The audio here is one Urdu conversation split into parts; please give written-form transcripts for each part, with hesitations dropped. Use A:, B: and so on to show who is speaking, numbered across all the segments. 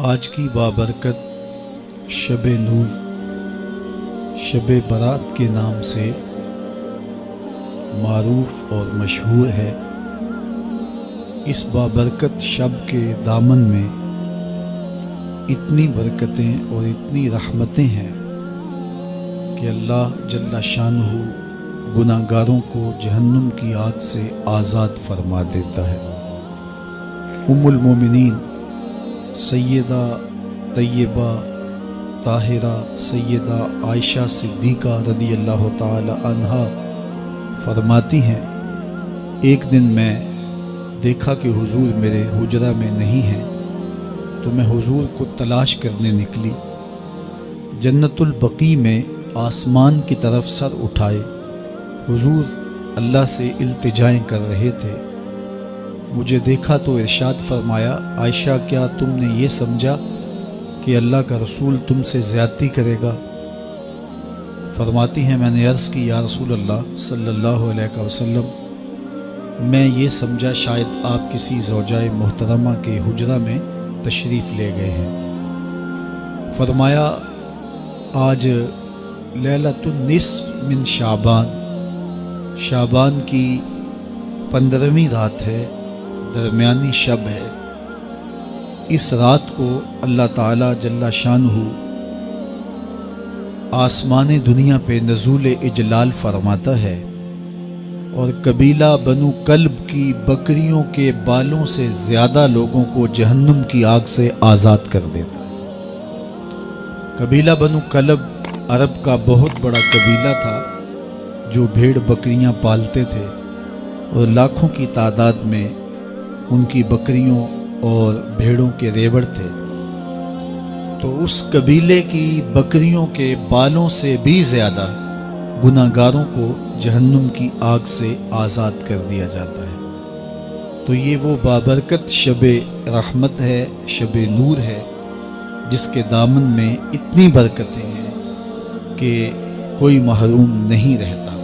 A: آج کی بابرکت شب نور شب برات کے نام سے معروف اور مشہور ہے۔ اس بابرکت شب کے دامن میں اتنی برکتیں اور اتنی رحمتیں ہیں کہ اللہ جل شانہ گناہ گاروں کو جہنم کی آگ سے آزاد فرما دیتا ہے۔ ام المومنین سیدہ طیبہ طاہرہ سیدہ عائشہ صدیقہ رضی اللہ تعالی عنہا فرماتی ہیں، ایک دن میں دیکھا کہ حضور میرے حجرہ میں نہیں ہیں، تو میں حضور کو تلاش کرنے نکلی۔ جنت البقیع میں آسمان کی طرف سر اٹھائے حضور اللہ سے التجائیں کر رہے تھے۔ مجھے دیکھا تو ارشاد فرمایا، عائشہ کیا تم نے یہ سمجھا کہ اللہ کا رسول تم سے زیادتی کرے گا؟ فرماتی ہیں میں نے عرض کی یا رسول اللہ صلی اللہ علیہ وسلم، میں یہ سمجھا شاید آپ کسی زوجہ محترمہ کے حجرہ میں تشریف لے گئے ہیں۔ فرمایا آج لیلۃ النصف من شعبان کی 15ویں رات ہے، درمیانی شب ہے۔ اس رات کو اللہ تعالی جل شانہ آسمان دنیا پہ نزول اجلال فرماتا ہے اور قبیلہ بنو کلب کی بکریوں کے بالوں سے زیادہ لوگوں کو جہنم کی آگ سے آزاد کر دیتا ہے۔ قبیلہ بنو کلب عرب کا بہت بڑا قبیلہ تھا جو بھیڑ بکریاں پالتے تھے اور لاکھوں کی تعداد میں ان کی بکریوں اور بھیڑوں کے ریوڑ تھے۔ تو اس قبیلے کی بکریوں کے بالوں سے بھی زیادہ گناہ گاروں کو جہنم کی آگ سے آزاد کر دیا جاتا ہے۔ تو یہ وہ بابرکت شب رحمت ہے، شب نور ہے، جس کے دامن میں اتنی برکتیں ہیں کہ کوئی محروم نہیں رہتا۔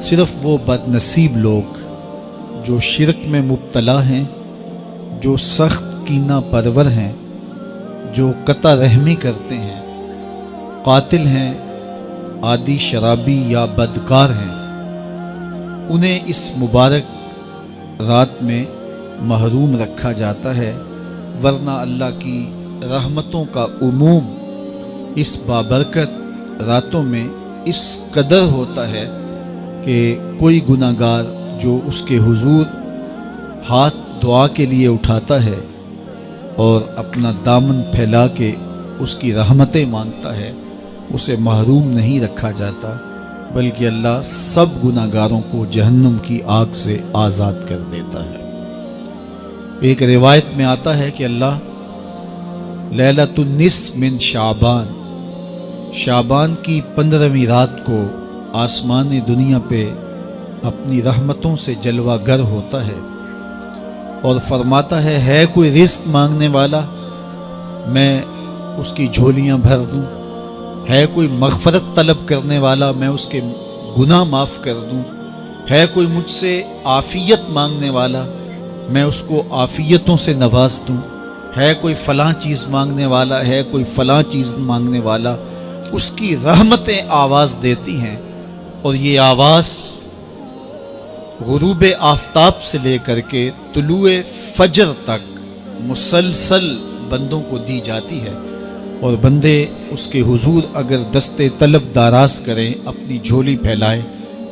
A: صرف وہ بد نصیب لوگ جو شرک میں مبتلا ہیں، جو سخت کینہ پرور ہیں، جو قطع رحمی کرتے ہیں، قاتل ہیں، عادی شرابی یا بدکار ہیں، انہیں اس مبارک رات میں محروم رکھا جاتا ہے، ورنہ اللہ کی رحمتوں کا عموم اس بابرکت راتوں میں اس قدر ہوتا ہے کہ کوئی گناہ گار جو اس کے حضور ہاتھ دعا کے لیے اٹھاتا ہے اور اپنا دامن پھیلا کے اس کی رحمتیں مانگتا ہے، اسے محروم نہیں رکھا جاتا، بلکہ اللہ سب گناہ گاروں کو جہنم کی آگ سے آزاد کر دیتا ہے۔ ایک روایت میں آتا ہے کہ اللہ لیلۃ النصف من شعبان کی 15ویں رات کو آسمان دنیا پہ اپنی رحمتوں سے جلوہ گر ہوتا ہے اور فرماتا ہے کوئی رزق مانگنے والا، میں اس کی جھولیاں بھر دوں، ہے کوئی مغفرت طلب کرنے والا، میں اس کے گناہ معاف کر دوں، ہے کوئی مجھ سے عافیت مانگنے والا، میں اس کو عافیتوں سے نواز دوں، ہے کوئی فلاں چیز مانگنے والا، ہے کوئی فلاں چیز مانگنے والا، اس کی رحمتیں آواز دیتی ہیں اور یہ آواز غروب آفتاب سے لے کر کے طلوع فجر تک مسلسل بندوں کو دی جاتی ہے، اور بندے اس کے حضور اگر دستے طلب دراز کریں، اپنی جھولی پھیلائیں،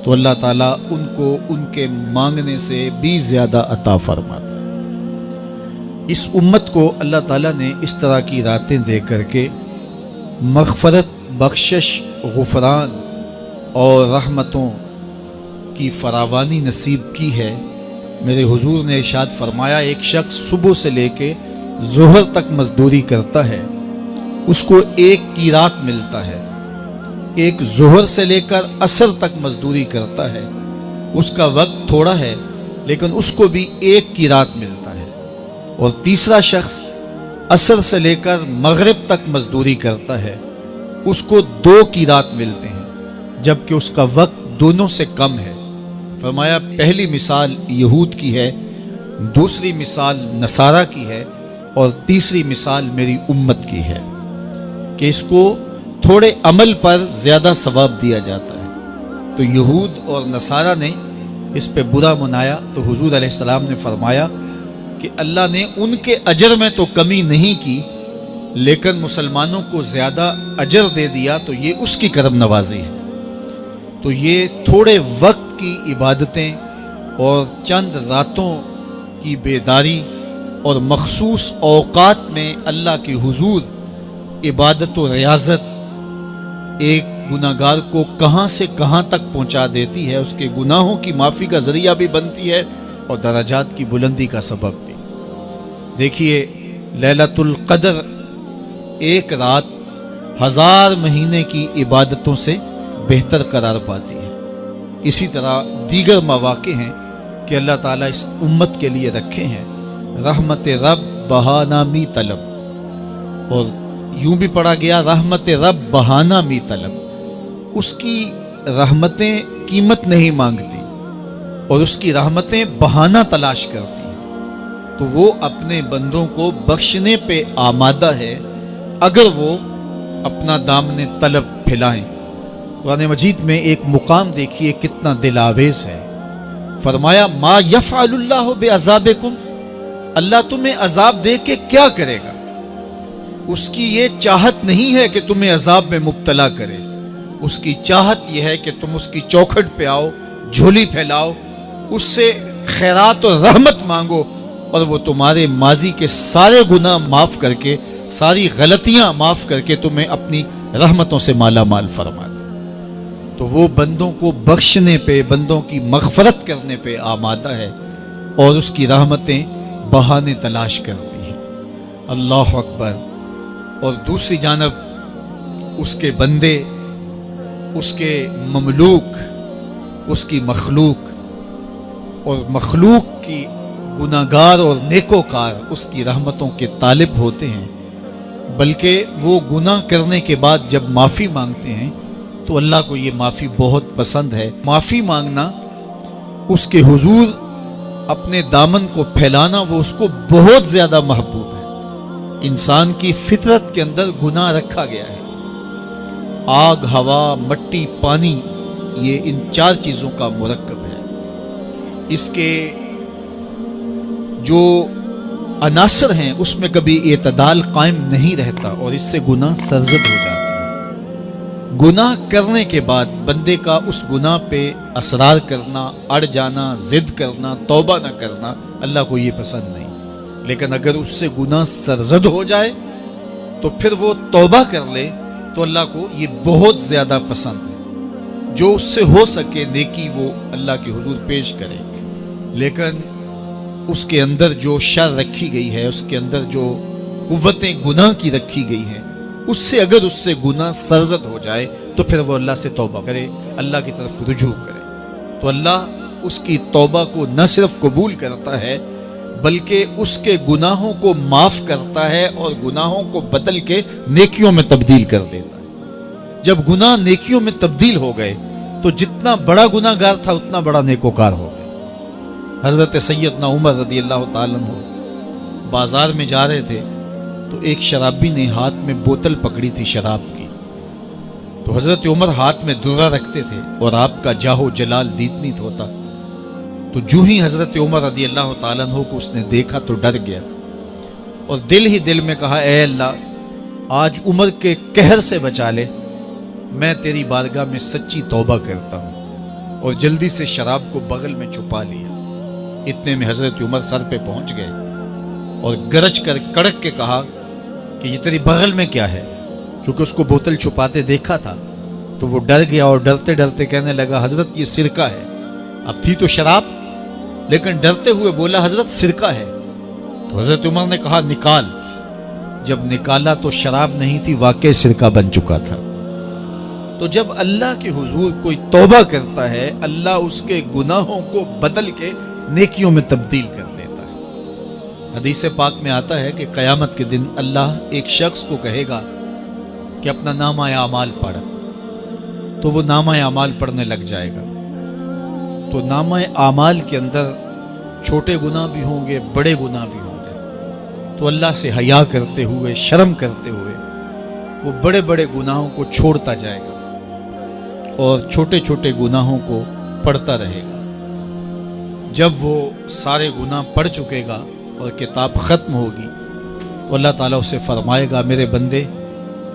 A: تو اللہ تعالیٰ ان کو ان کے مانگنے سے بھی زیادہ عطا فرماتا ہے۔ اس امت کو اللہ تعالیٰ نے اس طرح کی راتیں دے کر کے مغفرت، بخشش، غفران اور رحمتوں کی فراوانی نصیب کی ہے۔ میرے حضور نے ارشاد فرمایا، ایک شخص صبح سے لے کے ظہر تک مزدوری کرتا ہے، اس کو ایک قیراط ملتا ہے۔ ایک ظہر سے لے کر عصر تک مزدوری کرتا ہے، اس کا وقت تھوڑا ہے لیکن اس کو بھی ایک قیراط ملتا ہے۔ اور تیسرا شخص عصر سے لے کر مغرب تک مزدوری کرتا ہے، اس کو 2 قیراط ملتے ہیں، جبکہ اس کا وقت دونوں سے کم ہے۔ فرمایا پہلی مثال یہود کی ہے، دوسری مثال نصارہ کی ہے، اور تیسری مثال میری امت کی ہے کہ اس کو تھوڑے عمل پر زیادہ ثواب دیا جاتا ہے۔ تو یہود اور نصارہ نے اس پہ برا منایا تو حضور علیہ السلام نے فرمایا کہ اللہ نے ان کے اجر میں تو کمی نہیں کی، لیکن مسلمانوں کو زیادہ اجر دے دیا، تو یہ اس کی کرم نوازی ہے۔ تو یہ تھوڑے وقت کی عبادتیں اور چند راتوں کی بیداری اور مخصوص اوقات میں اللہ کے حضور عبادت و ریاضت ایک گناہگار کو کہاں سے کہاں تک پہنچا دیتی ہے، اس کے گناہوں کی معافی کا ذریعہ بھی بنتی ہے اور درجات کی بلندی کا سبب بھی۔ دیکھیے لیلۃ القدر ایک رات 1000 مہینے کی عبادتوں سے بہتر قرار پاتی ہے۔ اسی طرح دیگر مواقع ہیں کہ اللہ تعالیٰ اس امت کے لیے رکھے ہیں، رحمت رب بہانہ می طلب، اور یوں بھی پڑھا گیا رحمت رب بہانہ می طلب۔ اس کی رحمتیں قیمت نہیں مانگتی اور اس کی رحمتیں بہانہ تلاش کرتی ہیں، تو وہ اپنے بندوں کو بخشنے پہ آمادہ ہے اگر وہ اپنا دامن طلب پھیلائیں۔ قرآن مجید میں ایک مقام دیکھیے کتنا دل آویز ہے، فرمایا ما یفعل اللہ بعذابکم، اللہ تمہیں عذاب دے کے کیا کرے گا؟ اس کی یہ چاہت نہیں ہے کہ تمہیں عذاب میں مبتلا کرے، اس کی چاہت یہ ہے کہ تم اس کی چوکھٹ پہ آؤ، جھولی پھیلاؤ، اس سے خیرات و رحمت مانگو، اور وہ تمہارے ماضی کے سارے گناہ معاف کر کے، ساری غلطیاں معاف کر کے تمہیں اپنی رحمتوں سے مالا مال فرما دے۔ تو وہ بندوں کو بخشنے پہ، بندوں کی مغفرت کرنے پہ آمادہ ہے اور اس کی رحمتیں بہانے تلاش کرتی ہیں۔ اللہ اکبر۔ اور دوسری جانب اس کے بندے، اس کے مملوک، اس کی مخلوق، اور مخلوق کی گناہگار اور نیکوکار اس کی رحمتوں کے طالب ہوتے ہیں، بلکہ وہ گناہ کرنے کے بعد جب معافی مانگتے ہیں تو اللہ کو یہ معافی بہت پسند ہے۔ معافی مانگنا، اس کے حضور اپنے دامن کو پھیلانا، وہ اس کو بہت زیادہ محبوب ہے۔ انسان کی فطرت کے اندر گناہ رکھا گیا ہے۔ آگ، ہوا، مٹی، پانی، یہ ان 4 چیزوں کا مرکب ہے۔ اس کے جو عناصر ہیں اس میں کبھی اعتدال قائم نہیں رہتا اور اس سے گناہ سرزد ہو جاتے ہیں۔ گناہ کرنے کے بعد بندے کا اس گناہ پہ اصرار کرنا، اڑ جانا، ضد کرنا، توبہ نہ کرنا اللہ کو یہ پسند نہیں، لیکن اگر اس سے گناہ سرزد ہو جائے تو پھر وہ توبہ کر لے تو اللہ کو یہ بہت زیادہ پسند ہے۔ جو اس سے ہو سکے نیکی وہ اللہ کے حضور پیش کرے، لیکن اس کے اندر جو شر رکھی گئی ہے، اس کے اندر جو قوتیں گناہ کی رکھی گئی ہیں، اس سے اگر اس سے گناہ سرزد ہو جائے تو پھر وہ اللہ سے توبہ کرے، اللہ کی طرف رجوع کرے، تو اللہ اس کی توبہ کو نہ صرف قبول کرتا ہے بلکہ اس کے گناہوں کو معاف کرتا ہے اور گناہوں کو بدل کے نیکیوں میں تبدیل کر دیتا ہے۔ جب گناہ نیکیوں میں تبدیل ہو گئے تو جتنا بڑا گناہ گار تھا اتنا بڑا نیکوکار ہو گئے۔ حضرت سیدنا عمر رضی اللہ تعالیٰ عنہ بازار میں جا رہے تھے تو ایک شرابی نے ہاتھ میں بوتل پکڑی تھی شراب کی، تو حضرت عمر ہاتھ میں درہ رکھتے تھے اور آپ کا جاہ و جلال دیدنیت ہوتا، تو جو ہی حضرت عمر رضی اللہ تعالیٰ عنہ کو اس نے دیکھا تو ڈر گیا اور دل ہی دل میں کہا اے اللہ آج عمر کے قہر سے بچا لے، میں تیری بارگاہ میں سچی توبہ کرتا ہوں، اور جلدی سے شراب کو بغل میں چھپا لیا۔ اتنے میں حضرت عمر سر پہ پہنچ گئے اور گرج کر کڑک کے کہا کہ یہ تیری بغل میں کیا ہے؟ کیونکہ اس کو بوتل چھپاتے دیکھا تھا تو وہ ڈر گیا اور ڈرتے ڈرتے کہنے لگا حضرت یہ سرکہ ہے۔ اب تھی تو شراب، لیکن ڈرتے ہوئے بولا حضرت سرکہ ہے۔ تو حضرت عمر نے کہا نکال۔ جب نکالا تو شراب نہیں تھی، واقعی سرکہ بن چکا تھا۔ تو جب اللہ کے حضور کوئی توبہ کرتا ہے، اللہ اس کے گناہوں کو بدل کے نیکیوں میں تبدیل کر دیتا ہے۔ حدیث پاک میں آتا ہے کہ قیامت کے دن اللہ ایک شخص کو کہے گا کہ اپنا نامہ اعمال پڑھ، تو وہ نامہ اعمال پڑھنے لگ جائے گا، تو نامہ اعمال کے اندر چھوٹے گناہ بھی ہوں گے، بڑے گناہ بھی ہوں گے، تو اللہ سے حیا کرتے ہوئے، شرم کرتے ہوئے وہ بڑے بڑے گناہوں کو چھوڑتا جائے گا اور چھوٹے چھوٹے گناہوں کو پڑھتا رہے گا۔ جب وہ سارے گناہ پڑھ چکے گا اور کتاب ختم ہوگی تو اللہ تعالیٰ اسے فرمائے گا، میرے بندے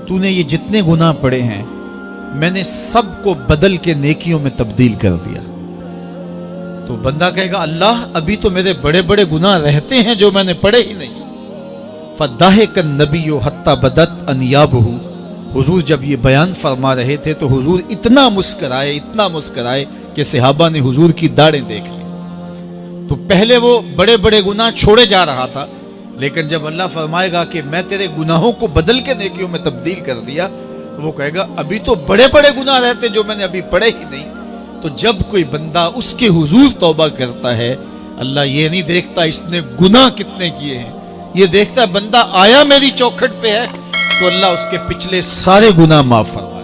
A: تو نے یہ جتنے گناہ پڑھے ہیں میں نے سب کو بدل کے نیکیوں میں تبدیل کر دیا۔ تو بندہ کہے گا، اللہ ابھی تو میرے بڑے بڑے گناہ رہتے ہیں جو میں نے پڑھے ہی نہیں۔ فَضَحِكَ النَّبِيُّ حَتَّى بَدَتْ أَنْيَابُهُ، حضور جب یہ بیان فرما رہے تھے تو حضور اتنا مسکرائے کہ صحابہ نے حضور کی داڑھیں دیکھ لی۔ تو پہلے وہ بڑے بڑے گناہ چھوڑے جا رہا تھا، لیکن جب اللہ فرمائے گا کہ میں تیرے گناہوں کو بدل کے نیکیوں میں تبدیل کر دیا، تو وہ کہے گا ابھی تو بڑے بڑے گناہ رہتے جو میں نے ابھی پڑھے ہی نہیں۔ تو جب کوئی بندہ اس کے حضور توبہ کرتا ہے، اللہ یہ نہیں دیکھتا اس نے گناہ کتنے کیے ہیں، یہ دیکھتا ہے بندہ آیا میری چوکھٹ پہ ہے تو اللہ اس کے پچھلے سارے گناہ معاف فرمائے۔